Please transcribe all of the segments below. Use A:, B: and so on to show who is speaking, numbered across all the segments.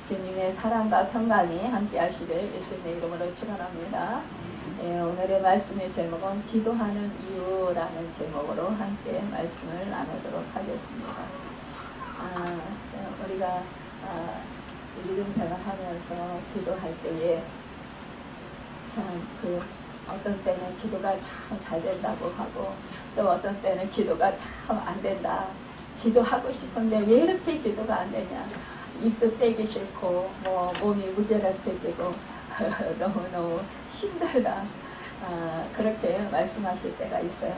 A: 주님의 사랑과 평강이 함께 하시길 예수님의 이름으로 축원합니다. 오늘의 말씀의 제목은 기도하는 이유라는 제목으로 함께 말씀을 나누도록 하겠습니다. 우리가 믿음 생활하면서 기도할 때에 참 어떤 때는 기도가 참 잘 된다고 하고 또 어떤 때는 기도가 참 안 된다. 기도하고 싶은데 왜 이렇게 기도가 안 되냐. 입도 떼기 싫고 몸이 무기력해지고 너무너무 힘들다. 그렇게 말씀하실 때가 있어요.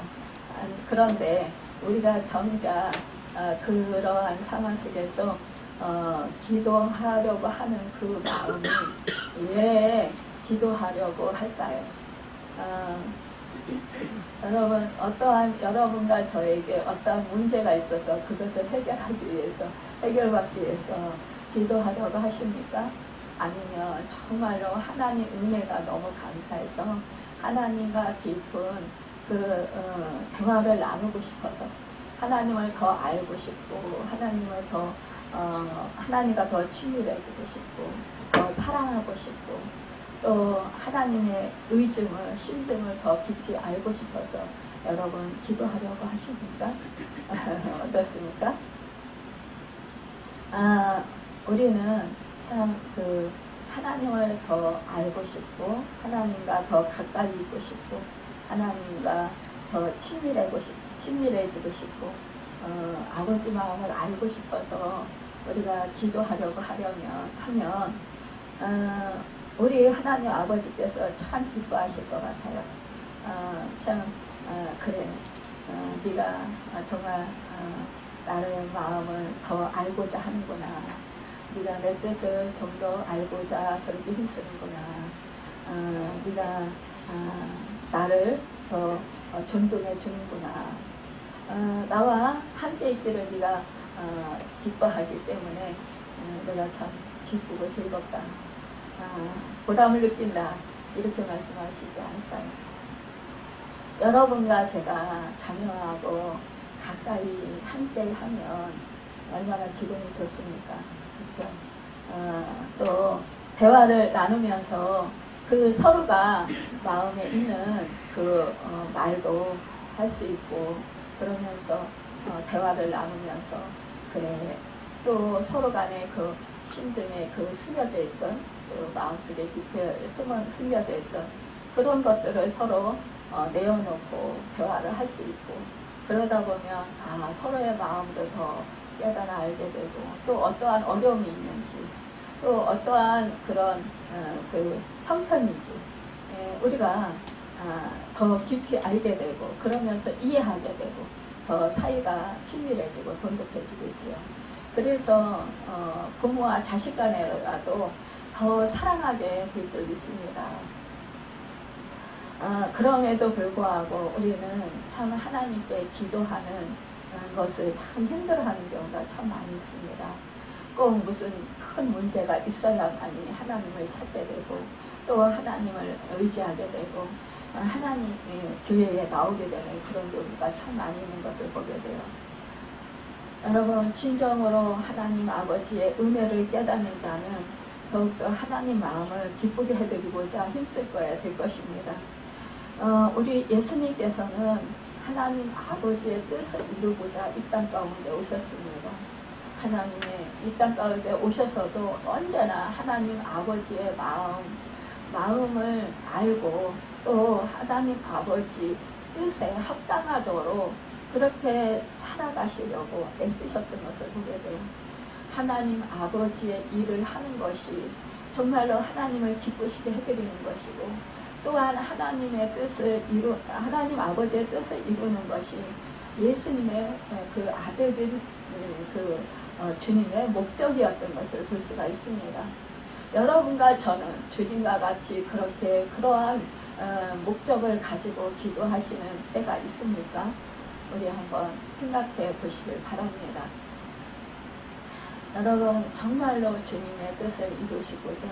A: 그런데 우리가 정작 그러한 상황 속에서 기도하려고 하는 그 마음이 왜 기도하려고 할까요? 여러분, 여러분과 저에게 어떠한 문제가 있어서 그것을 해결받기 위해서 기도하려고 하십니까? 아니면 정말로 하나님 은혜가 너무 감사해서 하나님과 깊은 대화를 나누고 싶어서 하나님을 더 알고 싶고 하나님과 더 친밀해지고 싶고 더 사랑하고 싶고 또 하나님의 심정을 더 깊이 알고 싶어서 여러분 기도하려고 하십니까? 어떻습니까? 우리는 참 하나님을 더 알고 싶고 하나님과 더 가까이 있고 싶고 하나님과 더 친밀해지고 싶고 아버지 마음을 알고 싶어서 우리가 기도하려고 하면 우리 하나님 아버지께서 참 기뻐하실 것 같아요. 그래, 네가 정말 나의 마음을 더 알고자 하는구나. 네가 내 뜻을 좀 더 알고자 그렇게 힘쓰는구나. 네가 나를 더 존중해 주는구나. 나와 함께 있기를 네가 기뻐하기 때문에 내가 참 기쁘고 즐겁다. 보람을 느낀다. 이렇게 말씀하시지 않을까요? 여러분과 제가 자녀하고 가까이 함께 하면 얼마나 기분이 좋습니까? 그렇죠? 또 대화를 나누면서 서로가 마음에 있는 말도 할 수 있고 그러면서 대화를 나누면서 그래 또 서로 간에 심정에 숨겨져 있던 마음속에 깊이 숨겨져 있던 그런 것들을 서로 내어놓고 대화를 할 수 있고 그러다 보면 서로의 마음도 더 깨달아 알게 되고 또 어떠한 어려움이 있는지 또 어떠한 그런 형편인지 우리가 더 깊이 알게 되고 그러면서 이해하게 되고 더 사이가 친밀해지고 돈독해지고 있죠. 그래서 부모와 자식 간에라도 더 사랑하게 될 줄 믿습니다. 그럼에도 불구하고 우리는 참 하나님께 기도하는 것을 참 힘들어하는 경우가 참 많이 있습니다. 꼭 무슨 큰 문제가 있어야만이 하나님을 찾게 되고 또 하나님을 의지하게 되고 하나님 교회에 나오게 되는 그런 경우가 참 많이 있는 것을 보게 돼요. 여러분 진정으로 하나님 아버지의 은혜를 깨닫는 자는 더욱더 하나님 마음을 기쁘게 해드리고자 힘쓸 거야 될 것입니다. 우리 예수님께서는 하나님 아버지의 뜻을 이루고자 이 땅 가운데 오셨습니다. 하나님의 이 땅 가운데 오셔서도 언제나 하나님 아버지의 마음을 알고 또 하나님 아버지 뜻에 합당하도록 그렇게 살아가시려고 애쓰셨던 것을 보게 돼요. 하나님 아버지의 일을 하는 것이 정말로 하나님을 기쁘시게 해드리는 것이고 또한 하나님 아버지의 뜻을 이루는 것이 예수님의 아들인 주님의 목적이었던 것을 볼 수가 있습니다. 여러분과 저는 주님과 같이 그러한 목적을 가지고 기도하시는 때가 있습니까? 우리 한번 생각해 보시길 바랍니다. 여러분 정말로 주님의 뜻을 이루시고자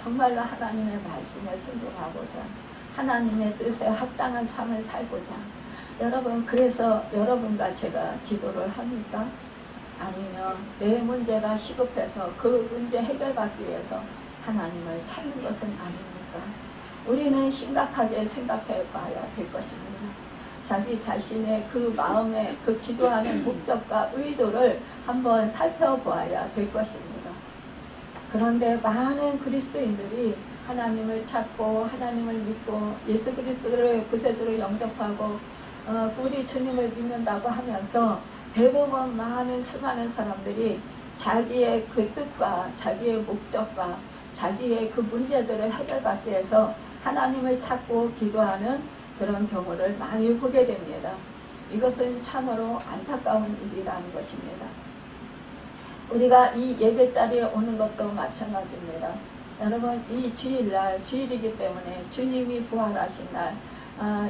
A: 정말로 하나님의 말씀에 순종하고자 하나님의 뜻에 합당한 삶을 살고자 여러분 그래서 여러분과 제가 기도를 합니까? 아니면 내 문제가 시급해서 그 문제 해결받기 위해서 하나님을 찾는 것은 아닙니까? 우리는 심각하게 생각해 봐야 될 것입니다. 자기 자신의 그 마음의 그 기도하는 목적과 의도를 한번 살펴보아야 될 것입니다. 그런데 많은 그리스도인들이 하나님을 찾고 하나님을 믿고 예수 그리스도를 구세주로 영접하고 우리 주님을 믿는다고 하면서 대부분 수많은 사람들이 자기의 그 뜻과 자기의 목적과 자기의 그 문제들을 해결받기 위해서 하나님을 찾고 기도하는 그런 경우를 많이 보게 됩니다. 이것은 참으로 안타까운 일이라는 것입니다. 우리가 이 예배 자리에 오는 것도 마찬가지입니다. 여러분, 이 주일날, 주일이기 때문에 주님이 부활하신 날,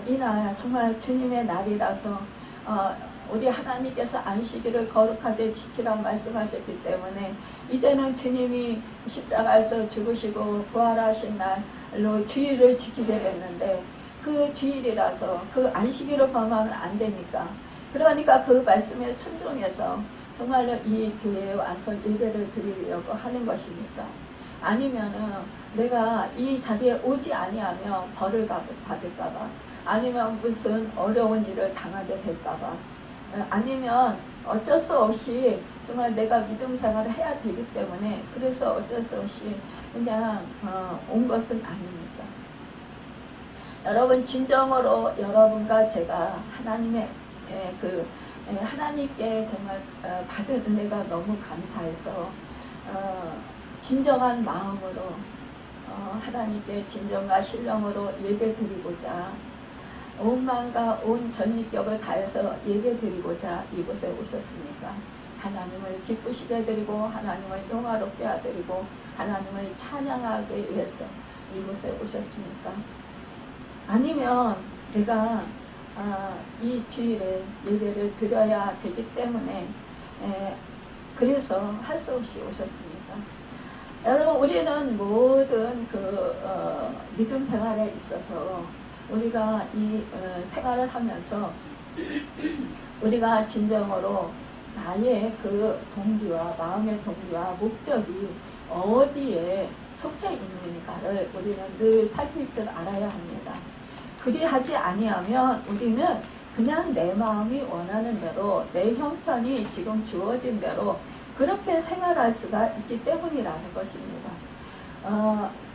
A: 이날 정말 주님의 날이라서 우리 하나님께서 안식일을 거룩하게 지키라 말씀하셨기 때문에 이제는 주님이 십자가에서 죽으시고 부활하신 날로 주일을 지키게 됐는데, 그 주일이라서 그 안식일을 범하면 안 되니까, 그러니까 그 말씀에 순종해서 정말로 이 교회에 와서 예배를 드리려고 하는 것입니까? 아니면은 내가 이 자리에 오지 아니하면 벌을 받을까봐, 아니면 무슨 어려운 일을 당하게 될까봐, 아니면 어쩔 수 없이 정말 내가 믿음 생활을 해야 되기 때문에 그래서 어쩔 수 없이 그냥 온 것은 아닙니다. 여러분, 진정으로 여러분과 제가 하나님의 하나님께 정말 받은 은혜가 너무 감사해서 진정한 마음으로 하나님께 진정과 신령으로 예배드리고자 온 마음과 온 전인격을 다해서 예배드리고자 이곳에 오셨습니까? 하나님을 기쁘시게 해드리고 하나님을 영화롭게 해드리고 하나님을 찬양하기 위해서 이곳에 오셨습니까? 아니면 내가 이 주일에 예배를 드려야 되기 때문에 그래서 할 수 없이 오셨습니까? 여러분, 우리는 모든 믿음 생활에 있어서 우리가 이 생활을 하면서 우리가 진정으로 나의 그 동기와 마음의 동기와 목적이 어디에 속해 있는가를 우리는 늘 살필 줄 알아야 합니다. 그리하지 아니하면 우리는 그냥 내 마음이 원하는 대로 내 형편이 지금 주어진 대로 그렇게 생활할 수가 있기 때문이라는 것입니다.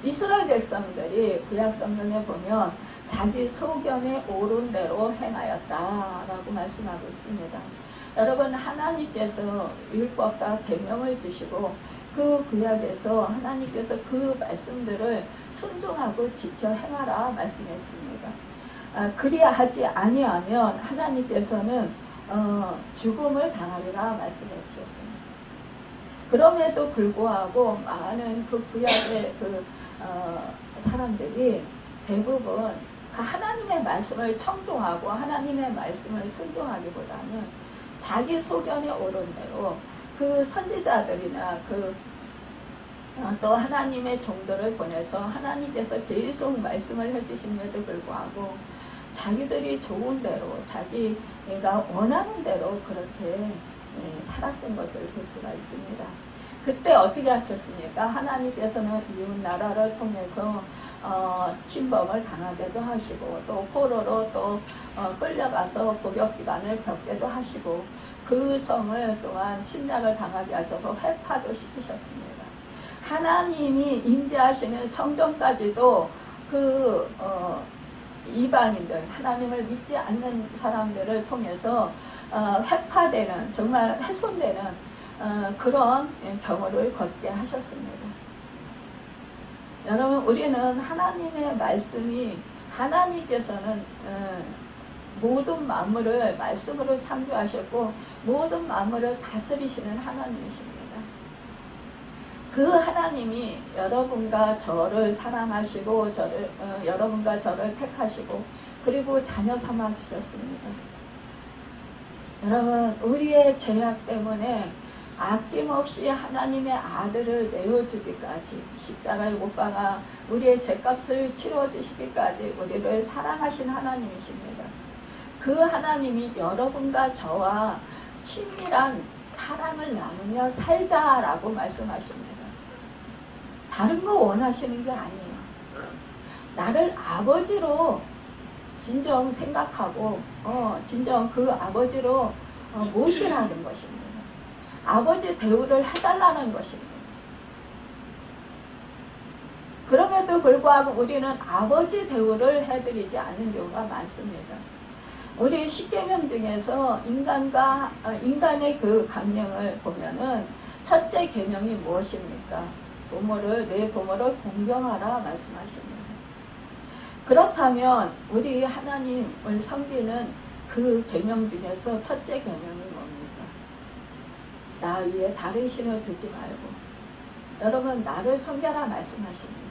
A: 이스라엘 백성들이 구약성경에 보면 자기 소견에 옳은 대로 행하였다라고 말씀하고 있습니다. 여러분, 하나님께서 율법과 계명을 주시고 그 구약에서 하나님께서 그 말씀들을 순종하고 지켜 행하라 말씀했습니다. 그리하지 아니하면 하나님께서는 죽음을 당하리라 말씀해 주셨습니다. 그럼에도 불구하고 많은 그 구약의 사람들이 대부분 하나님의 말씀을 청종하고 하나님의 말씀을 순종하기보다는 자기 소견에 오른 대로 그 선지자들이나 또 하나님의 종들을 보내서 하나님께서 계속 말씀을 해주심에도 불구하고 자기들이 좋은 대로 자기가 원하는 대로 그렇게 살았던 것을 볼 수가 있습니다. 그때 어떻게 하셨습니까? 하나님께서는 이웃 나라를 통해서 침범을 당하게도 하시고 또 포로로 또 끌려가서 복역기간을 겪게도 하시고 그 성을 또한 침략을 당하게 하셔서 회파도 시키셨습니다. 하나님이 임재하시는 성전까지도 이방인들, 하나님을 믿지 않는 사람들을 통해서 회파되는, 정말 훼손되는 그런 경우를 겪게 하셨습니다. 여러분, 우리는 하나님의 말씀이, 하나님께서는 모든 만물을 말씀으로 창조하셨고 모든 만물을 다스리시는 하나님이십니다. 그 하나님이 여러분과 저를 사랑하시고 여러분과 저를 택하시고 그리고 자녀 삼아 주셨습니다. 여러분, 우리의 죄악 때문에 아낌없이 하나님의 아들을 내어주기까지 십자가에 못 박아 우리의 죄값을 치러주시기까지 우리를 사랑하신 하나님이십니다. 그 하나님이 여러분과 저와 친밀한 사랑을 나누며 살자라고 말씀하십니다. 다른 거 원하시는 게 아니에요. 나를 아버지로 진정 생각하고 진정 그 아버지로 모시라는 것입니다. 아버지 대우를 해달라는 것입니다. 그럼에도 불구하고 우리는 아버지 대우를 해드리지 않는 경우가 많습니다. 우리 10계명 중에서 인간의 그 강령을 보면은 첫째 계명이 무엇입니까? 내 부모를 공경하라 말씀하십니다. 그렇다면 우리 하나님을 섬기는 그 계명 중에서 첫째 계명이 뭡니까? 나 위에 다른 신을 두지 말고 여러분 나를 섬겨라 말씀하십니다.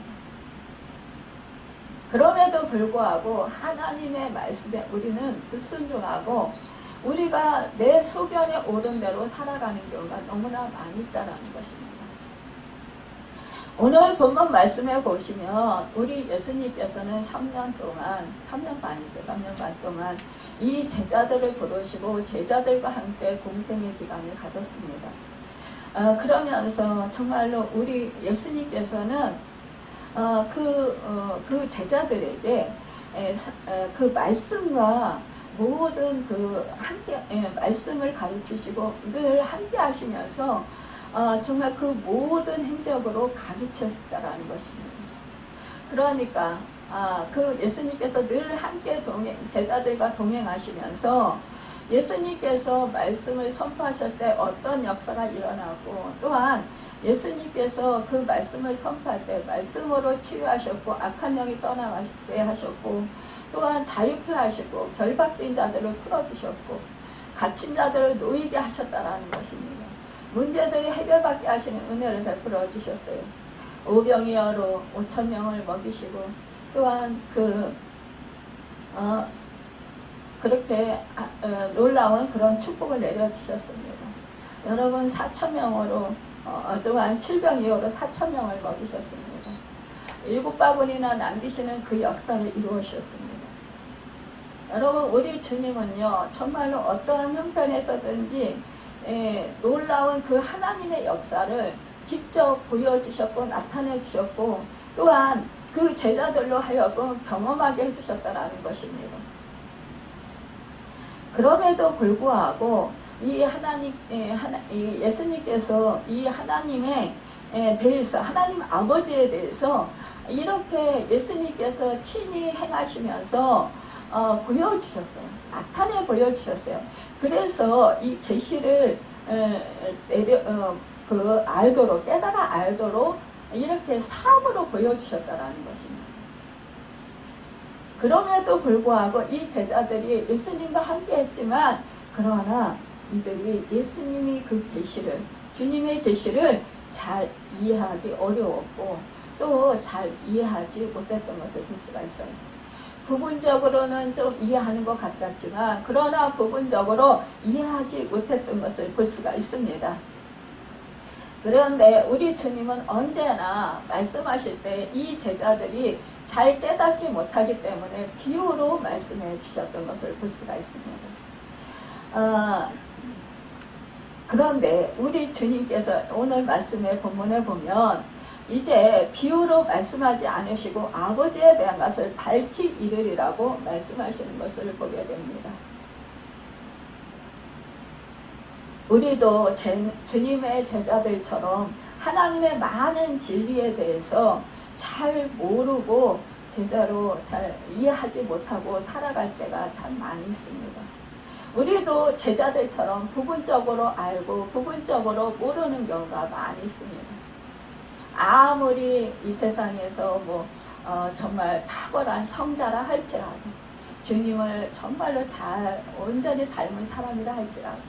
A: 그럼에도 불구하고 하나님의 말씀에 우리는 불순종하고 우리가 내 소견에 옳은 대로 살아가는 경우가 너무나 많이 있다는 것입니다. 오늘 본문 말씀에 보시면 우리 예수님께서는 3년 반 동안 이 제자들을 부르시고 제자들과 함께 공생의 기간을 가졌습니다. 그러면서 정말로 우리 예수님께서는 그 제자들에게 그 말씀과 모든 그 함께 말씀을 가르치시고 늘 함께 하시면서 정말 그 모든 행적으로 가르치셨다라는 것입니다. 그러니까 그 예수님께서 늘 함께 제자들과 동행하시면서 예수님께서 말씀을 선포하실 때 어떤 역사가 일어나고 또한 예수님께서 그 말씀을 선포할 때 말씀으로 치유하셨고 악한 영이 떠나가게 하셨고 또한 자유케 하시고 결박된 자들을 풀어주셨고 갇힌 자들을 놓이게 하셨다라는 것입니다. 문제들이 해결받게 하시는 은혜를 베풀어 주셨어요. 오병이어로 5,000명을 먹이시고 또한 그렇게 놀라운 그런 축복을 내려주셨습니다. 여러분 4,000명으로 또한 7병이어로 4,000명을 먹이셨습니다. 7바구니나 남기시는 그 역사를 이루셨습니다. 여러분 우리 주님은요 정말로 어떠한 형편에서든지 놀라운 그 하나님의 역사를 직접 보여주셨고 나타내 주셨고 또한 그 제자들로 하여금 경험하게 해주셨다는 것입니다. 그럼에도 불구하고 이 예수님께서 이 하나님에 대해서 하나님 아버지에 대해서 이렇게 예수님께서 친히 행하시면서 보여주셨어요. 나타내 보여주셨어요. 그래서 이 계시를 알도록 깨달아 알도록 이렇게 사업으로 보여주셨다라는 것입니다. 그럼에도 불구하고 이 제자들이 예수님과 함께 했지만 그러나 이들이 예수님이 그 계시를 주님의 계시를 잘 이해하기 어려웠고 또 잘 이해하지 못했던 것을 볼 수가 있어요. 부분적으로는 좀 이해하는 것 같았지만 그러나 부분적으로 이해하지 못했던 것을 볼 수가 있습니다. 그런데 우리 주님은 언제나 말씀하실 때 이 제자들이 잘 깨닫지 못하기 때문에 비유로 말씀해 주셨던 것을 볼 수가 있습니다. 그런데 우리 주님께서 오늘 말씀의 본문에 보면 이제 비유로 말씀하지 않으시고 아버지에 대한 것을 밝히 이르리라고 말씀하시는 것을 보게 됩니다. 우리도 주님의 제자들처럼 하나님의 많은 진리에 대해서 잘 모르고 제대로 잘 이해하지 못하고 살아갈 때가 참 많이 있습니다. 우리도 제자들처럼 부분적으로 알고 부분적으로 모르는 경우가 많이 있습니다. 아무리 이 세상에서 정말 탁월한 성자라 할지라도 주님을 정말로 잘 온전히 닮은 사람이라 할지라도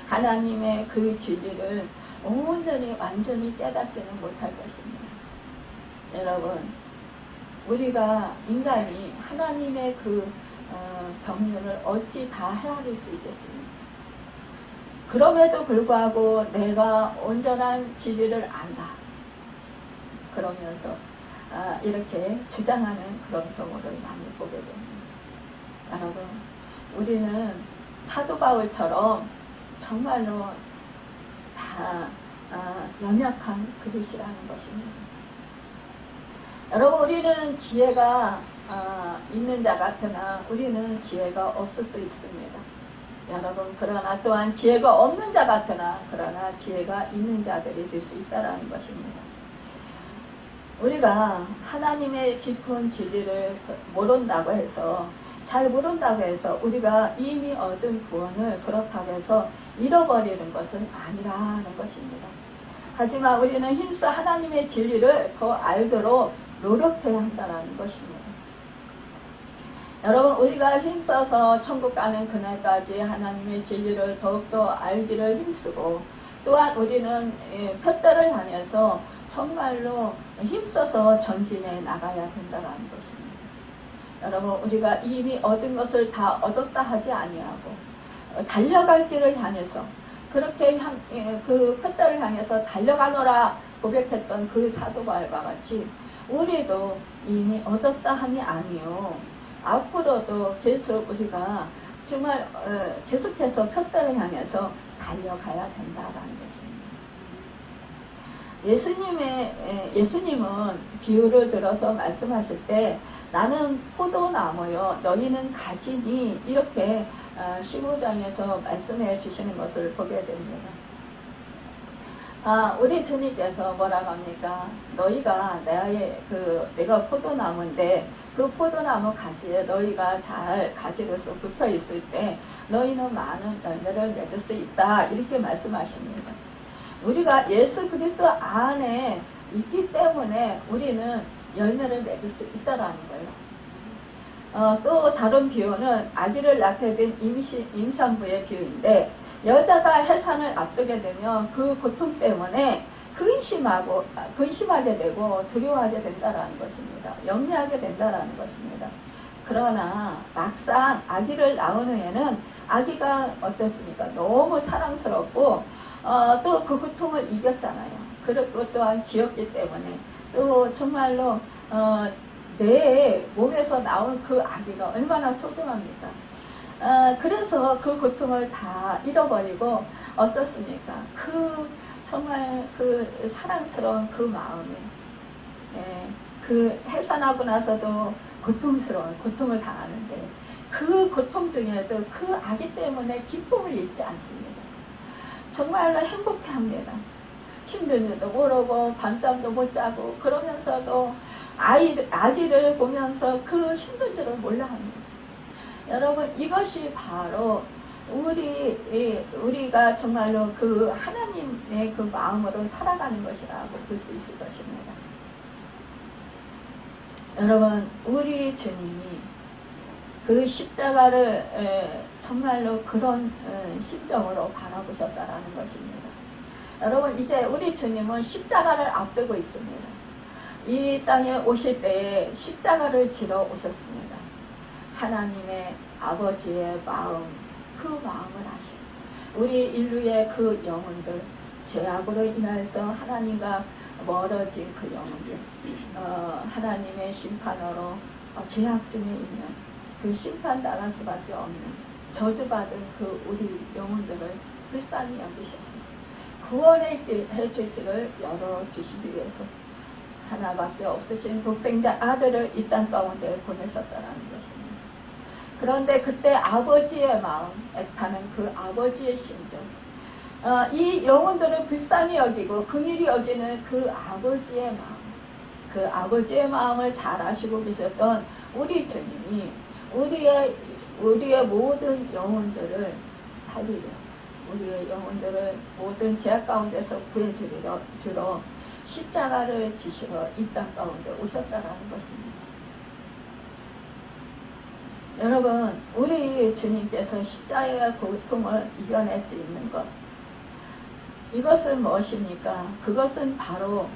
A: 하나님의 그 진리를 온전히 완전히 깨닫지는 못할 것입니다. 여러분 우리가 인간이 하나님의 그 경륜을 어찌 다 헤아릴 수 있겠습니까? 그럼에도 불구하고 내가 온전한 진리를 안다. 그러면서 이렇게 주장하는 그런 경우를 많이 보게 됩니다. 여러분 우리는 사도 바울처럼 정말로 다 연약한 그릇이라는 것입니다. 여러분, 우리는 지혜가 있는 자 같으나 우리는 지혜가 없을 수 있습니다. 여러분, 그러나 또한 지혜가 없는 자 같으나 그러나 지혜가 있는 자들이 될 수 있다는 것입니다. 우리가 하나님의 깊은 진리를 모른다고 해서, 잘 모른다고 해서 우리가 이미 얻은 구원을 그렇다고 해서 잃어버리는 것은 아니라는 것입니다. 하지만 우리는 힘써 하나님의 진리를 더 알도록 노력해야 한다는 것입니다. 여러분, 우리가 힘써서 천국 가는 그날까지 하나님의 진리를 더욱더 알기를 힘쓰고, 또한 우리는 표대를 향해서 정말로 힘써서 전진해 나가야 된다는 것입니다. 여러분, 우리가 이미 얻은 것을 다 얻었다 하지 아니하고 달려갈 길을 향해서 그렇게 그 표대를 향해서 달려가노라 고백했던 그 사도 바울과 같이 우리도 이미 얻었다 함이 아니요, 앞으로도 계속 우리가 정말 계속해서 표대를 향해서 달려가야 된다라는 것입니다. 예수님은 비유를 들어서 말씀하실 때 나는 포도나무요 너희는 가지니, 이렇게 15장에서 말씀해 주시는 것을 보게 됩니다. 우리 주님께서 뭐라고 합니까? 너희가 내가 포도나무인데 그 포도나무 가지에 너희가 잘 가지로서 붙어 있을 때 너희는 많은 열매를 맺을 수 있다, 이렇게 말씀하십니다. 우리가 예수 그리스도 안에 있기 때문에 우리는 열매를 맺을 수 있다라는 거예요. 또 다른 비유는 아기를 낳게 된 임산부의 비유인데, 여자가 해산을 앞두게 되면 그 고통 때문에 근심하게 되고 두려워하게 된다라는 것입니다. 염려하게 된다라는 것입니다. 그러나 막상 아기를 낳은 후에는 아기가 어떻습니까? 너무 사랑스럽고 또 그 고통을 이겼잖아요. 그리고 또한 귀엽기 때문에 또 정말로 내 몸에서 나온 그 아기가 얼마나 소중합니까? 그래서 그 고통을 다 잃어버리고 어떻습니까? 정말 그 사랑스러운 그 마음에, 그 해산하고 나서도 고통스러운 고통을 당하는데 그 고통 중에도 그 아기 때문에 기쁨을 잃지 않습니다. 정말로 행복해합니다. 힘든 일도 모르고 밤잠도 못 자고 그러면서도 아기를 보면서 그 힘든 줄을 몰라 합니다. 여러분, 이것이 바로 우리가 정말로 그 하나님의 그 마음으로 살아가는 것이라고 볼 수 있을 것입니다. 여러분, 우리 주님이 그 십자가를 정말로 그런 심정으로 바라보셨다라는 것입니다. 여러분, 이제 우리 주님은 십자가를 앞두고 있습니다. 이 땅에 오실 때에 십자가를 지러 오셨습니다. 하나님의 아버지의 마음, 그 마음을 아시고 우리 인류의 그 영혼들, 죄악으로 인해서 하나님과 멀어진 그 영혼들, 하나님의 심판으로 죄악 중에 있는 그 심판 당할 수밖에 없는 저주받은 그 우리 영혼들을 불쌍히 여기셨습니다. 구원해 줄 길을 열어주시기 위해서 하나밖에 없으신 독생자 아들을 이 땅 가운데 보내셨다는 것입니다. 그런데 그때 아버지의 마음, 애타는 그 아버지의 심정, 이 영혼들을 불쌍히 여기고 긍휼히 여기는 그 아버지의 마음, 그 아버지의 마음을 잘 아시고 계셨던 우리 주님이 우리의 모든 영혼들을 살리려, 우리의 영혼들을 모든 죄악 가운데서 구해주려 십자가를 지시러 이 땅 가운데 오셨다라는 것입니다. 여러분, 우리 주님께서 십자가의 고통을 이겨낼 수 있는 것, 이것은 무엇입니까? 그것은 바로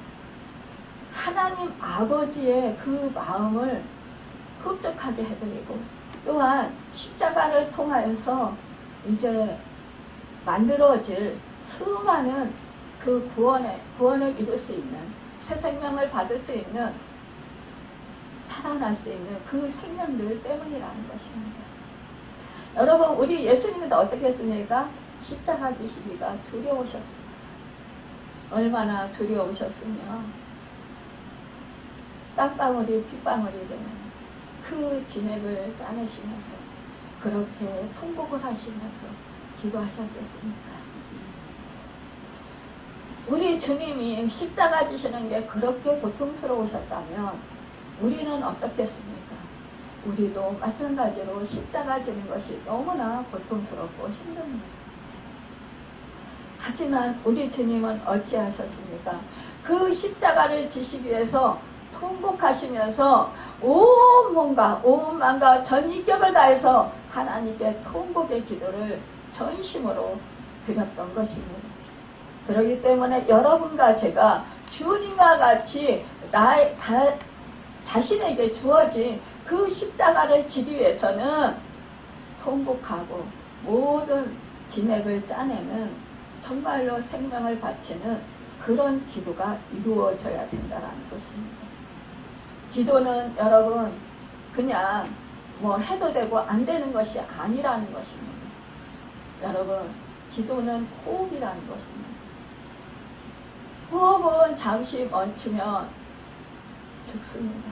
A: 하나님 아버지의 그 마음을 흡족하게 해드리고, 또한 십자가를 통하여서 이제 만들어질 수많은 그 구원을 이룰 수 있는, 새 생명을 받을 수 있는, 살아날 수 있는 그 생명들 때문이라는 것입니다. 여러분, 우리 예수님은 어떻게 했습니까? 십자가 지시기가 두려우셨습니다. 얼마나 두려우셨으며 땀방울이 핏방울이 되는 그 진액을 짜내시면서 그렇게 통곡을 하시면서 기도하셨겠습니까? 우리 주님이 십자가 지시는 게 그렇게 고통스러우셨다면 우리는 어떻겠습니까? 우리도 마찬가지로 십자가 지는 것이 너무나 고통스럽고 힘듭니다. 하지만 우리 주님은 어찌하셨습니까? 그 십자가를 지시기 위해서 통곡하시면서 온 마음과 전 인격을 다해서 하나님께 통곡의 기도를 전심으로 드렸던 것입니다. 그렇기 때문에 여러분과 제가 주님과 같이 자신에게 주어진 그 십자가를 지기 위해서는 통곡하고 모든 진액을 짜내는 정말로 생명을 바치는 그런 기도가 이루어져야 된다는 것입니다. 기도는 여러분 그냥 뭐 해도 되고 안 되는 것이 아니라는 것입니다. 여러분 기도는 호흡이라는 것입니다. 호흡은 잠시 멈추면 죽습니다.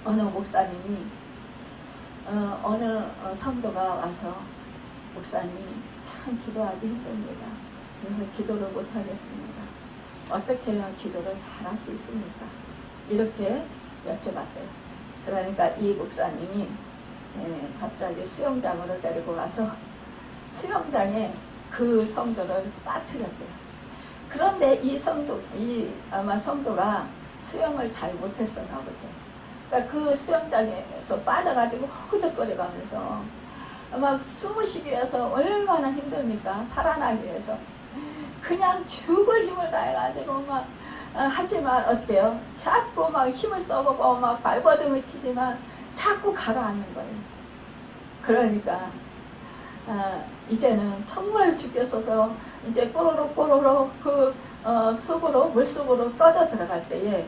A: 어느 목사님이 어느 성도가 와서 목사님 참 기도하기 힘듭니다. 그래서 기도를 못하겠습니다. 어떻게 해야 기도를 잘할 수 있습니까? 이렇게 여쭤봤대요. 그러니까 이 목사님이 갑자기 수영장으로 데리고 가서 수영장에 그 성도를 빠뜨렸대요. 그런데 아마 성도가 수영을 잘 못했었나 보죠. 그러니까 그 수영장에서 빠져가지고 허우적거려가면서 막 숨을 쉬기 위해서 얼마나 힘듭니까? 살아나기 위해서. 그냥 죽을 힘을 다해가지고 막 하지만 어때요? 자꾸 막 힘을 써보고 막 발버둥을 치지만 자꾸 가라앉는 거예요. 그러니까 이제는 정말 죽겠어서 이제 꼬로록 그 물속으로 떠져 들어갈 때에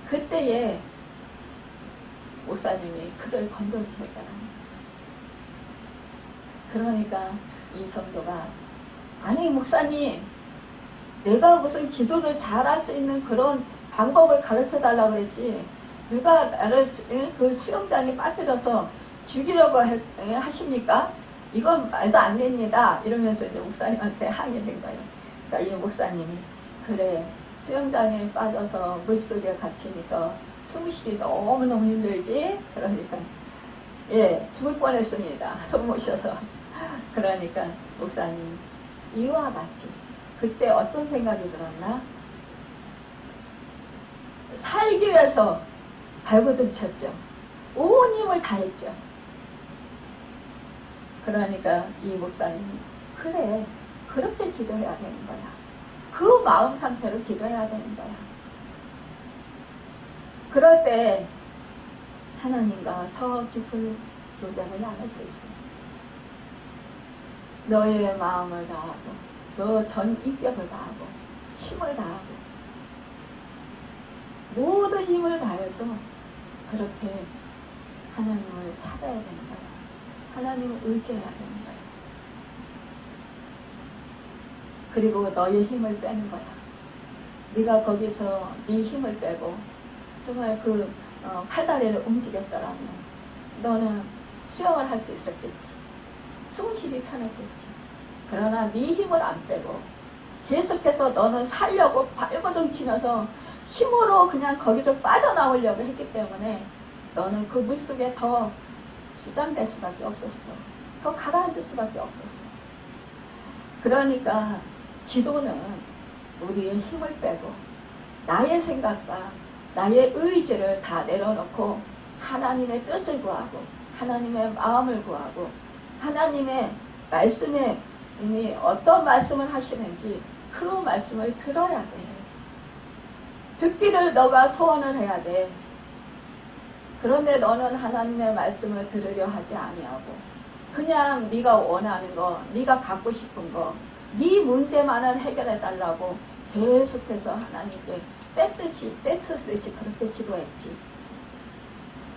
A: 그때에 목사님이 그를 건져주셨다는 거예요. 그러니까 이 성도가 아니 목사님 내가 무슨 기도를 잘할 수 있는 그런 방법을 가르쳐 달라고 그랬지 누가 나를 그 수영장에 빠뜨려서 죽이려고 하십니까? 이건 말도 안 됩니다. 이러면서 이제 목사님한테 항의된 거예요. 그러니까 이 목사님이 그래 수영장에 빠져서 물속에 갇히니까 숨쉬기 너무너무 힘들지? 그러니까 예 죽을 뻔했습니다. 손 모셔서. 그러니까 목사님 이와 같이 그때 어떤 생각이 들었나? 살기 위해서 발버둥 쳤죠. 온 힘을 다했죠. 그러니까 이 목사님이 그래 그렇게 기도해야 되는 거야. 그 마음 상태로 기도해야 되는 거야. 그럴 때 하나님과 더 깊은 교제를 나눌 수 있습니다. 너의 마음을 다하고 너 전 인격을 다하고 힘을 다하고 모든 힘을 다해서 그렇게 하나님을 찾아야 되는 거야. 하나님을 의지해야 되는 거야. 그리고 너의 힘을 빼는 거야. 네가 거기서 네 힘을 빼고 정말 그 팔다리를 움직였더라면 너는 수영을 할 수 있었겠지. 숨쉬기 편했겠지. 그러나 네 힘을 안 빼고 계속해서 너는 살려고 발버둥 치면서 힘으로 그냥 거기를 빠져나오려고 했기 때문에 너는 그 물속에 더 수장될 수밖에 없었어. 더 가라앉을 수밖에 없었어. 그러니까 기도는 우리의 힘을 빼고 나의 생각과 나의 의지를 다 내려놓고 하나님의 뜻을 구하고 하나님의 마음을 구하고 하나님의 말씀에 이미 어떤 말씀을 하시는지 그 말씀을 들어야 돼. 듣기를 너가 소원을 해야 돼. 그런데 너는 하나님의 말씀을 들으려 하지 아니하고 그냥 네가 원하는 거, 네가 갖고 싶은 거, 네 문제만을 해결해 달라고 계속해서 하나님께 떼쓰듯이 그렇게 기도했지.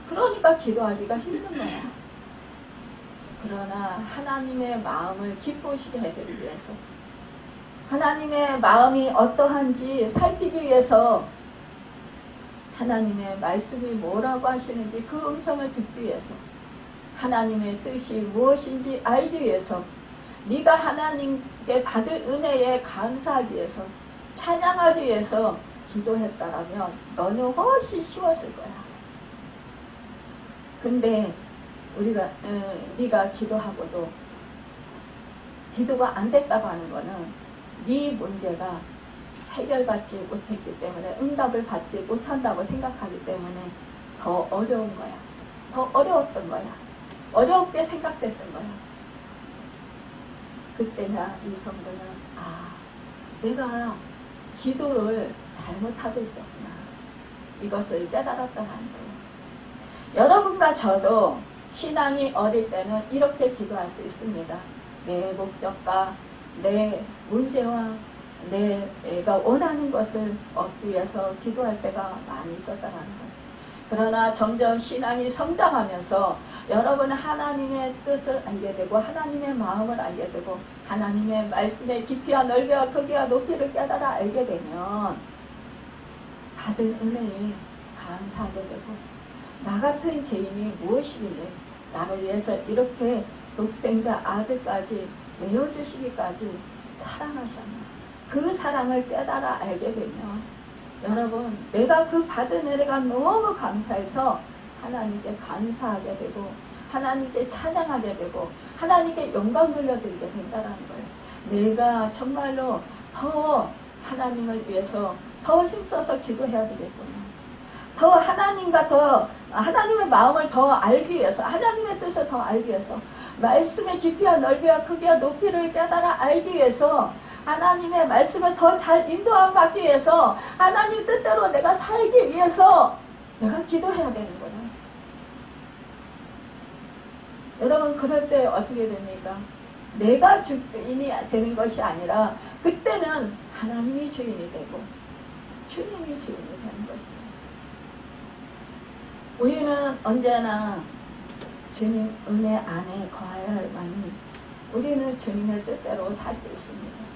A: 그러니까 기도하기가 힘든 거야. 그러나 하나님의 마음을 기쁘시게 해드리기 위해서 하나님의 마음이 어떠한지 살피기 위해서 하나님의 말씀이 뭐라고 하시는지 그 음성을 듣기 위해서 하나님의 뜻이 무엇인지 알기 위해서 네가 하나님께 받을 은혜에 감사하기 위해서 찬양하기 위해서 기도했다라면 너는 훨씬 쉬웠을 거야. 근데 우리가 네가 기도하고도 기도가 안 됐다고 하는 거는 네 문제가 해결받지 못했기 때문에 응답을 받지 못한다고 생각하기 때문에 더 어려운 거야. 더 어려웠던 거야. 어렵게 생각됐던 거야. 그때야 이 성도는 내가 기도를 잘못하고 있었구나. 이것을 깨달았다는 거예요. 여러분과 저도 신앙이 어릴 때는 이렇게 기도할 수 있습니다. 내 목적과 내 문제와 내가 원하는 것을 얻기 위해서 기도할 때가 많이 있었다는 거예요. 그러나 점점 신앙이 성장하면서 여러분은 하나님의 뜻을 알게 되고 하나님의 마음을 알게 되고 하나님의 말씀의 깊이와 넓이와 크기와 높이를 깨달아 알게 되면 받은 은혜에 감사하게 되고 나 같은 죄인이 무엇이길래 나를 위해서 이렇게 독생자 아들까지 내어주시기까지 사랑하셨나. 그 사랑을 깨달아 알게 되면 여러분 내가 그 받은 은혜가 너무 감사해서 하나님께 감사하게 되고 하나님께 찬양하게 되고 하나님께 영광 돌려드리게 된다는 거예요. 내가 정말로 더 하나님을 위해서 더 힘써서 기도해야 되겠구나. 더 하나님과 더 하나님의 마음을 더 알기 위해서 하나님의 뜻을 더 알기 위해서 말씀의 깊이와 넓이와 크기와 높이를 깨달아 알기 위해서 하나님의 말씀을 더 잘 인도함 받기 위해서 하나님 뜻대로 내가 살기 위해서 내가 기도해야 되는 거다. 여러분 그럴 때 어떻게 됩니까? 내가 주인이 되는 것이 아니라 그때는 하나님이 주인이 되고 주님이 주인이 되는 것입니다. 우리는 언제나 주님 은혜 안에 거하여야만이 우리는 주님의 뜻대로 살 수 있습니다.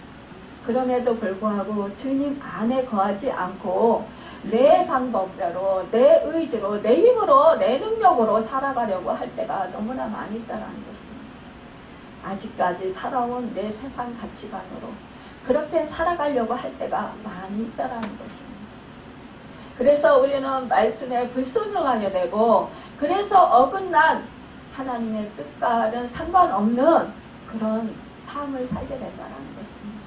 A: 그럼에도 불구하고 주님 안에 거하지 않고 내 방법대로 내 의지로 내 힘으로 내 능력으로 살아가려고 할 때가 너무나 많이 있다는 것입니다. 아직까지 살아온 내 세상 가치관으로 그렇게 살아가려고 할 때가 많이 있다는 것입니다. 그래서 우리는 말씀에 불순종하게 되고 그래서 어긋난 하나님의 뜻과는 상관없는 그런 삶을 살게 된다는 것입니다.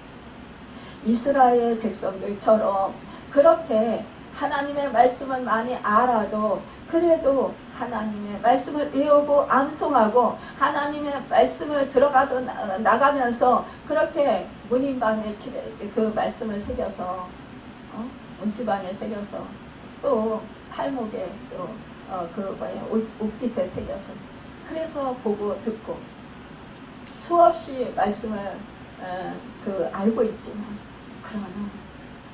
A: 이스라엘 백성들처럼 그렇게 하나님의 말씀을 많이 알아도 그래도 하나님의 말씀을 외우고 암송하고 하나님의 말씀을 들어가도 나가면서 그렇게 문인방에 그 말씀을 새겨서 문지방에 새겨서 또 팔목에 또 옷깃에 새겨서 그래서 보고 듣고 수없이 말씀을 알고 있지만 그러나